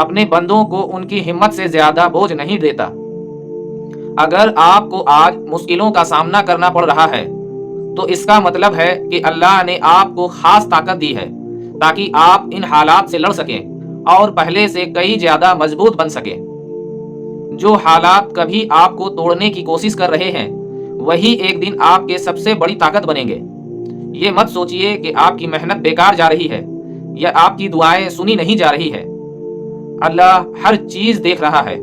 اپنے بندوں کو ان کی ہمت سے زیادہ بوجھ نہیں دیتا۔ اگر آپ کو آج مشکلوں کا سامنا کرنا پڑ رہا ہے تو اس کا مطلب ہے کہ اللہ نے آپ کو خاص طاقت دی ہے تاکہ آپ ان حالات سے لڑ سکیں اور پہلے سے کئی زیادہ مضبوط بن سکیں۔ جو حالات کبھی آپ کو توڑنے کی کوشش کر رہے ہیں وہی ایک دن آپ کے سب سے بڑی طاقت بنیں گے۔ یہ مت سوچئے کہ آپ کی محنت بیکار جا رہی ہے یا آپ کی دعائیں سنی نہیں جا رہی ہے۔ اللہ ہر چیز دیکھ رہا ہے،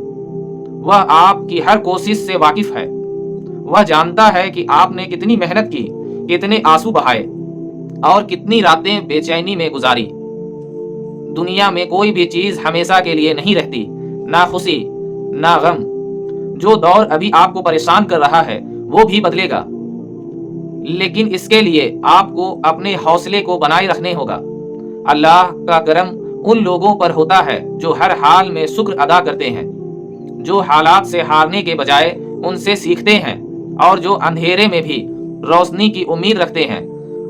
وہ آپ کی ہر کوشش سے واقف ہے۔ وہ جانتا ہے کہ آپ نے کتنی محنت کی، کتنے آنسو بہائے اور کتنی راتیں بے چینی میں گزاری۔ دنیا میں کوئی بھی چیز ہمیشہ کے لیے نہیں رہتی، نہ خوشی نہ غم۔ جو دور ابھی آپ کو پریشان کر رہا ہے وہ بھی بدلے گا، لیکن اس کے لیے آپ کو اپنے حوصلے کو بنائے رکھنے ہوگا۔ اللہ کا کرم ان لوگوں پر ہوتا ہے جو ہر حال میں شکر ادا کرتے ہیں، جو حالات سے ہارنے کے بجائے ان سے سیکھتے ہیں اور جو اندھیرے میں بھی روشنی کی امید رکھتے ہیں۔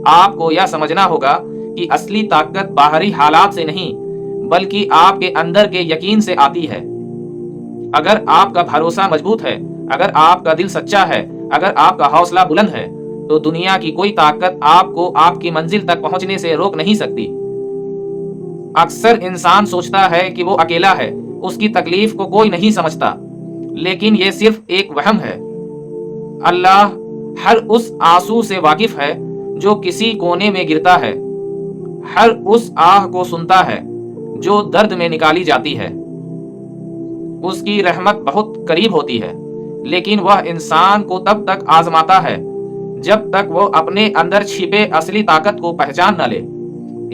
آپ کو یہ سمجھنا ہوگا کہ اصلی طاقت باہری حالات سے نہیں بلکہ آپ کے اندر کے یقین سے آتی ہے۔ اگر آپ کا بھروسہ مضبوط ہے، اگر آپ کا دل سچا ہے، اگر آپ کا حوصلہ بلند ہے تو دنیا کی کوئی طاقت آپ کو آپ کی منزل تک پہنچنے سے روک نہیں سکتی۔ اکثر انسان سوچتا ہے کہ وہ اکیلا ہے، اس کی تکلیف کو کوئی نہیں سمجھتا، لیکن یہ صرف ایک وہم ہے۔ اللہ ہر اس آنسو سے واقف ہے جو کسی کونے میں گرتا ہے، ہر اس آہ کو سنتا ہے جو درد میں نکالی جاتی ہے۔ اس کی رحمت بہت قریب ہوتی ہے، لیکن وہ انسان کو تب تک آزماتا ہے جب تک وہ اپنے اندر چھپے اصلی طاقت کو پہچان نہ لے۔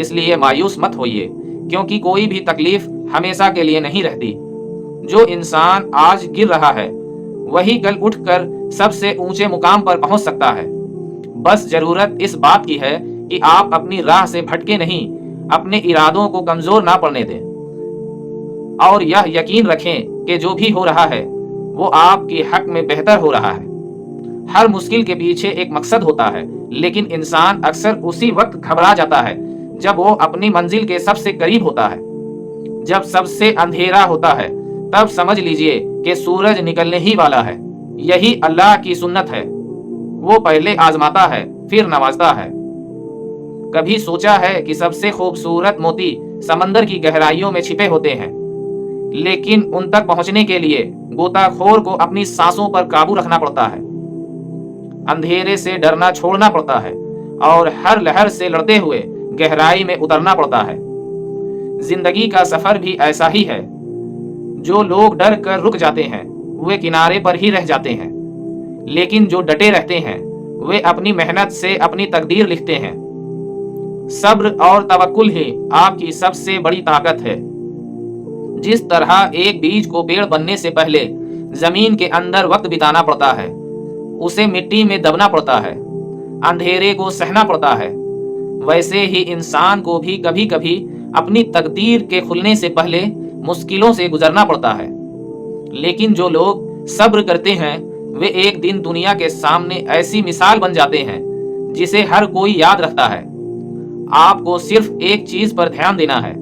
اس لیے مایوس مت ہوئیے، کیونکہ کوئی بھی تکلیف ہمیشہ کے لیے نہیں رہتی۔ جو انسان آج گر رہا ہے وہی کل اٹھ کر سب سے اونچے مقام پر پہنچ سکتا ہے۔ بس ضرورت اس بات کی ہے کہ آپ اپنی راہ سے بھٹکے نہیں، اپنے ارادوں کو کمزور نہ پڑنے دیں، اور یہ یقین رکھیں کہ جو بھی ہو رہا ہے وہ آپ کے حق میں بہتر ہو رہا ہے۔ ہر مشکل کے پیچھے ایک مقصد ہوتا ہے، لیکن انسان اکثر اسی وقت گھبرا جاتا ہے جب وہ اپنی منزل کے سب سے قریب ہوتا ہے۔ جب سب سے اندھیرا ہوتا ہے تب سمجھ لیجئے کہ سورج نکلنے ہی والا ہے۔ یہی اللہ کی سنت ہے، وہ پہلے آزماتا ہے پھر نوازتا ہے۔ کبھی سوچا ہے کہ سب سے خوبصورت موتی سمندر کی گہرائیوں میں چھپے ہوتے ہیں، لیکن ان تک پہنچنے کے لیے غوطہ خور کو اپنی سانسوں پر قابو رکھنا پڑتا ہے، اندھیرے سے ڈرنا چھوڑنا پڑتا ہے اور ہر لہر سے لڑتے ہوئے گہرائی میں اترنا پڑتا ہے۔ زندگی کا سفر بھی ایسا ہی ہے۔ جو لوگ ڈر کر رک جاتے ہیں وہ کنارے پر ہی رہ جاتے ہیں، لیکن جو ڈٹے رہتے ہیں وہ اپنی محنت سے اپنی تقدیر لکھتے ہیں۔ صبر اور توکل ہی آپ کی سب سے بڑی طاقت ہے۔ جس طرح ایک بیج کو پیڑ بننے سے پہلے زمین کے اندر وقت بتانا پڑتا ہے، اسے مٹی میں دبنا پڑتا ہے، اندھیرے کو سہنا پڑتا ہے، ویسے ہی انسان کو بھی کبھی کبھی اپنی تقدیر کے کھلنے سے پہلے مشکلوں سے گزرنا پڑتا ہے۔ لیکن جو لوگ صبر کرتے ہیں وہ ایک دن دنیا کے سامنے ایسی مثال بن جاتے ہیں جسے ہر کوئی یاد رکھتا ہے۔ آپ کو صرف ایک چیز پر دھیان دینا ہے،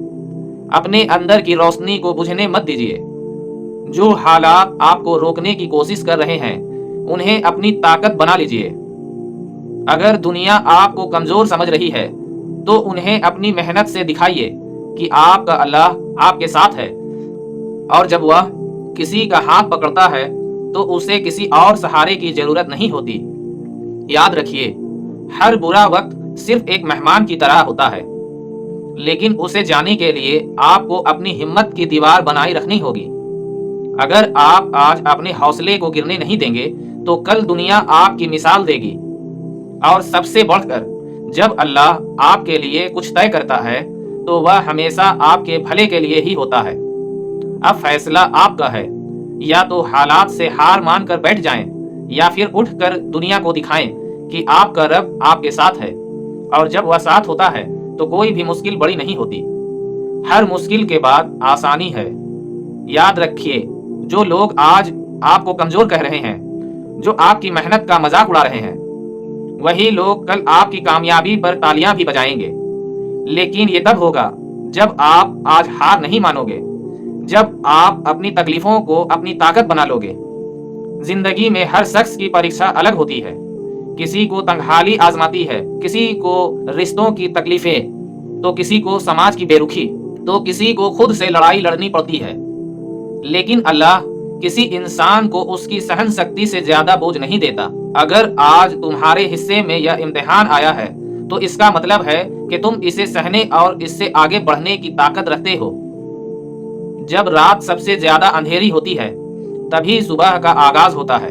اپنے اندر کی روشنی کو بجھنے مت دیجیے۔ جو حالات آپ کو روکنے کی کوشش کر رہے ہیں انہیں اپنی طاقت بنا لیجیے۔ اگر دنیا آپ کو کمزور سمجھ رہی ہے تو انہیں اپنی محنت سے دکھائیے کہ آپ کا اللہ آپ کے ساتھ ہے، اور جب وہ کسی کا ہاتھ پکڑتا ہے تو اسے کسی اور سہارے کی ضرورت نہیں ہوتی۔ یاد رکھیے، ہر برا وقت صرف ایک مہمان کی طرح ہوتا ہے، لیکن اسے جانے کے لیے آپ کو اپنی ہمت کی دیوار بنائی رکھنی ہوگی۔ اگر آپ آج اپنے حوصلے کو گرنے نہیں دیں گے تو کل دنیا آپ کی مثال دے گی۔ اور سب سے بڑھ کر جب اللہ آپ کے لیے کچھ طے کرتا ہے تو وہ ہمیشہ آپ کے بھلے کے لیے ہی ہوتا ہے۔ اب فیصلہ آپ کا ہے، یا تو حالات سے ہار مان کر بیٹھ جائیں یا پھر اٹھ کر دنیا کو دکھائیں کہ آپ کا رب آپ کے ساتھ ہے، اور جب وہ ساتھ ہوتا ہے تو کوئی بھی مشکل بڑی نہیں ہوتی۔ ہر مشکل کے بعد آسانی ہے۔ یاد رکھیے، جو لوگ آج آپ کو کمزور کہہ رہے ہیں، جو آپ کی محنت کا مذاق اڑا رہے ہیں، وہی لوگ کل آپ کی کامیابی پر تالیاں بھی بجائیں گے۔ لیکن یہ تب ہوگا جب آپ آج ہار نہیں مانو گے، جب آپ اپنی تکلیفوں کو اپنی طاقت بنا لو گے۔ زندگی میں ہر شخص کی پریکشا الگ ہوتی ہے، کسی کو تنگحالی آزماتی ہے، کسی کو رشتوں کی تکلیفیں، تو کسی کو سماج کی بے رخی، تو کسی کو خود سے لڑائی لڑنی پڑتی ہے۔ لیکن اللہ کسی انسان کو اس کی سہن شکتی سے زیادہ بوجھ نہیں دیتا۔ اگر آج تمہارے حصے میں یہ امتحان آیا ہے تو اس کا مطلب ہے کہ تم اسے سہنے اور اس سے آگے بڑھنے کی طاقت رکھتے ہو۔ جب رات سب سے زیادہ اندھیری ہوتی ہے تبھی صبح کا آغاز ہوتا ہے۔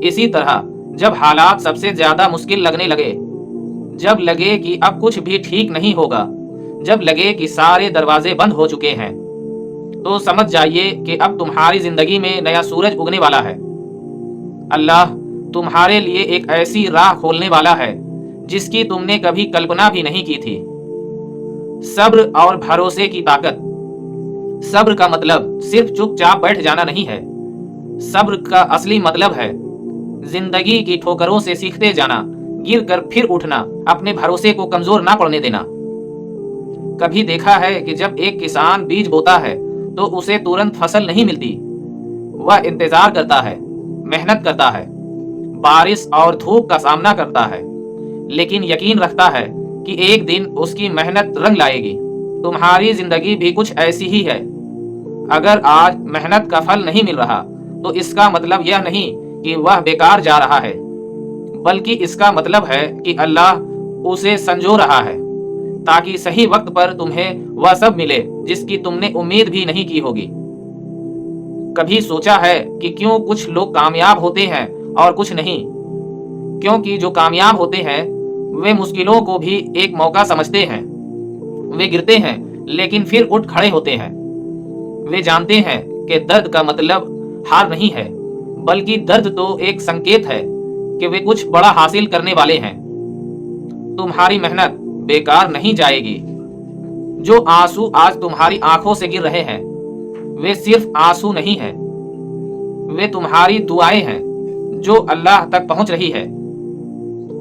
اسی طرح جب حالات سب سے زیادہ مشکل لگنے لگے، جب لگے کہ اب کچھ بھی ٹھیک نہیں ہوگا، جب لگے کہ سارے دروازے بند ہو چکے ہیں، تو سمجھ جائیے کہ اب تمہاری زندگی میں نیا سورج اگنے والا ہے۔ اللہ تمہارے لیے ایک ایسی راہ کھولنے والا ہے جس کی تم نے کبھی کلپنا بھی نہیں کی تھی۔ صبر اور بھروسے کی طاقت۔ صبر کا مطلب صرف چپ چاپ بیٹھ جانا نہیں ہے۔ صبر کا اصلی مطلب ہے زندگی کی ٹھوکروں سے سیکھتے جانا، گر کر پھر اٹھنا، اپنے بھروسے کو کمزور نہ پڑنے دینا۔ کبھی دیکھا ہے کہ جب ایک کسان بیج بوتا ہے تو اسے ترنت فصل نہیں ملتی۔ وہ انتظار کرتا ہے، محنت کرتا ہے، بارش اور دھوپ کا سامنا کرتا ہے، لیکن یقین رکھتا ہے کہ ایک دن اس کی محنت رنگ لائے گی۔ تمہاری زندگی بھی کچھ ایسی ہی ہے۔ اگر آج محنت کا پھل نہیں مل رہا تو اس کا مطلب یہ نہیں کہ وہ بیکار جا رہا ہے، بلکہ اس کا مطلب ہے کہ اللہ اسے سنجو رہا ہے تاکہ صحیح وقت پر تمہیں وہ سب ملے جس کی تم نے امید بھی نہیں کی ہوگی۔ کبھی سوچا ہے کہ کیوں کچھ لوگ کامیاب ہوتے ہیں اور کچھ نہیں؟ کیونکہ جو کامیاب ہوتے ہیں وہ مشکلوں کو بھی ایک موقع سمجھتے ہیں۔ وہ گرتے ہیں لیکن پھر اٹھ کھڑے ہوتے ہیں۔ وہ جانتے ہیں کہ درد کا مطلب ہار نہیں ہے، بلکہ درد تو ایک سنکیت ہے کہ وہ کچھ بڑا حاصل کرنے والے ہیں۔ تمہاری محنت بیکار نہیں جائے گی۔ جو آنسو آج تمہاری آنکھوں سے گر رہے ہیں وہ صرف آنسو نہیں ہے، وہ تمہاری دعائیں ہیں جو اللہ تک پہنچ رہی ہے۔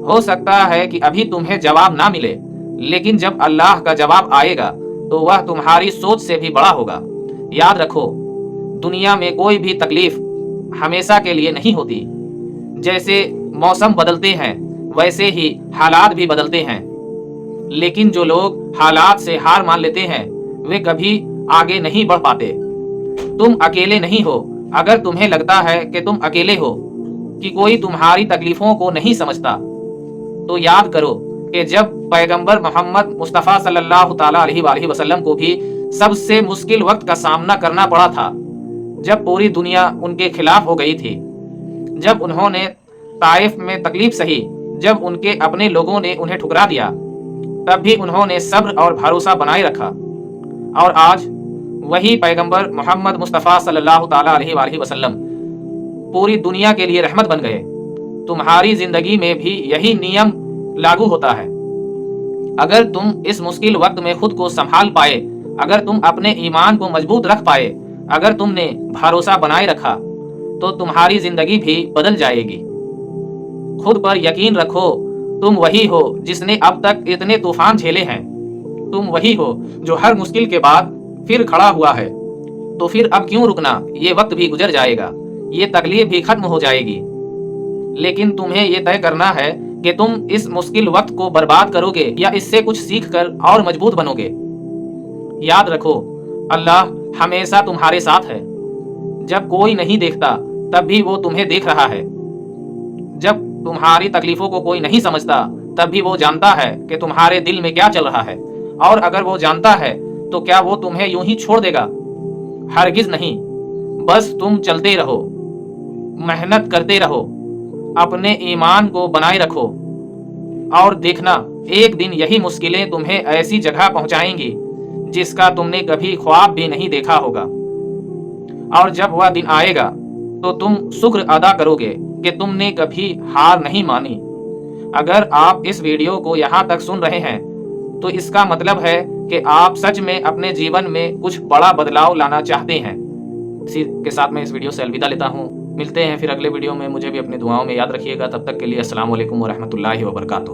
ہو سکتا ہے کہ ابھی تمہیں جواب نہ ملے، لیکن جب اللہ کا جواب آئے گا تو وہ تمہاری سوچ سے بھی بڑا ہوگا۔ یاد رکھو، دنیا میں کوئی بھی تکلیف ہمیشہ کے لیے نہیں ہوتی۔ جیسے موسم بدلتے ہیں ویسے ہی حالات بھی بدلتے ہیں، لیکن جو لوگ حالات سے ہار مان لیتے ہیں وہ کبھی آگے نہیں بڑھ پاتے۔ تم اکیلے نہیں ہو۔ اگر تمہیں لگتا ہے کہ تم اکیلے ہو، کہ کوئی تمہاری تکلیفوں کو نہیں سمجھتا، تو یاد کرو کہ جب پیغمبر محمد مصطفیٰ صلی اللہ تعالیٰ علیہ وآلہ وسلم کو بھی سب سے مشکل وقت کا سامنا کرنا پڑا تھا، جب پوری دنیا ان کے خلاف ہو گئی تھی، جب انہوں نے طائف میں تکلیف سہی، جب ان کے اپنے لوگوں نے انہیں ٹھکرا دیا، تب بھی انہوں نے صبر اور بھروسہ بنائے رکھا۔ اور آج وہی پیغمبر محمد مصطفیٰ صلی اللہ تعالیٰ علیہ وآلہ وسلم پوری دنیا کے لیے رحمت بن گئے۔ تمہاری زندگی میں بھی یہی نیم لاگو ہوتا ہے۔ اگر تم اس مشکل وقت میں خود کو سنبھال پائے، اگر تم اپنے ایمان کو مضبوط رکھ پائے، اگر تم نے بھروسہ بنائے رکھا، تو تمہاری زندگی بھی بدل جائے گی۔ خود پر یقین رکھو، تم وہی ہو جس نے اب تک اتنے طوفان جھیلے ہیں۔ تم وہی ہو جو ہر مشکل کے بعد پھر کھڑا ہوا ہے۔ تو پھر اب کیوں رکنا؟ یہ وقت بھی گزر جائے گا، یہ تکلیف بھی ختم ہو جائے گی، لیکن تمہیں یہ طے کرنا ہے کہ تم اس مشکل وقت کو برباد کرو گے یا اس سے کچھ سیکھ کر اور مضبوط بنو گے۔ یاد رکھو، اللہ ہمیشہ تمہارے ساتھ ہے۔ جب کوئی نہیں دیکھتا تب بھی وہ تمہیں دیکھ رہا ہے۔ جب تمہاری تکلیفوں کو کوئی نہیں سمجھتا تب بھی وہ جانتا ہے کہ تمہارے دل میں کیا چل رہا ہے، اور اگر وہ جانتا ہے تو کیا وہ تمہیں یوں ہی چھوڑ دے گا؟ ہرگز نہیں۔ بس تم چلتے رہو، محنت کرتے رہو، اپنے ایمان کو بنائے رکھو، اور دیکھنا ایک دن یہی مشکلیں تمہیں ایسی جگہ پہنچائیں گی جس کا تم نے کبھی خواب بھی نہیں دیکھا ہوگا۔ اور جب وہ دن آئے گا تو تم شکر ادا کرو گے کہ تم نے کبھی ہار نہیں مانی۔ اگر آپ اس ویڈیو کو یہاں تک سن رہے ہیں تو اس کا مطلب ہے کہ آپ سچ میں اپنے جیون میں کچھ بڑا بدلاؤ لانا چاہتے ہیں۔ اسی کے ساتھ میں اس ویڈیو سے الوداع لیتا ہوں۔ ملتے ہیں پھر اگلے ویڈیو میں۔ مجھے بھی اپنی دعاؤں میں یاد رکھیے گا۔ تب تک کے لیے السلام علیکم ورحمۃ اللہ وبرکاتہ۔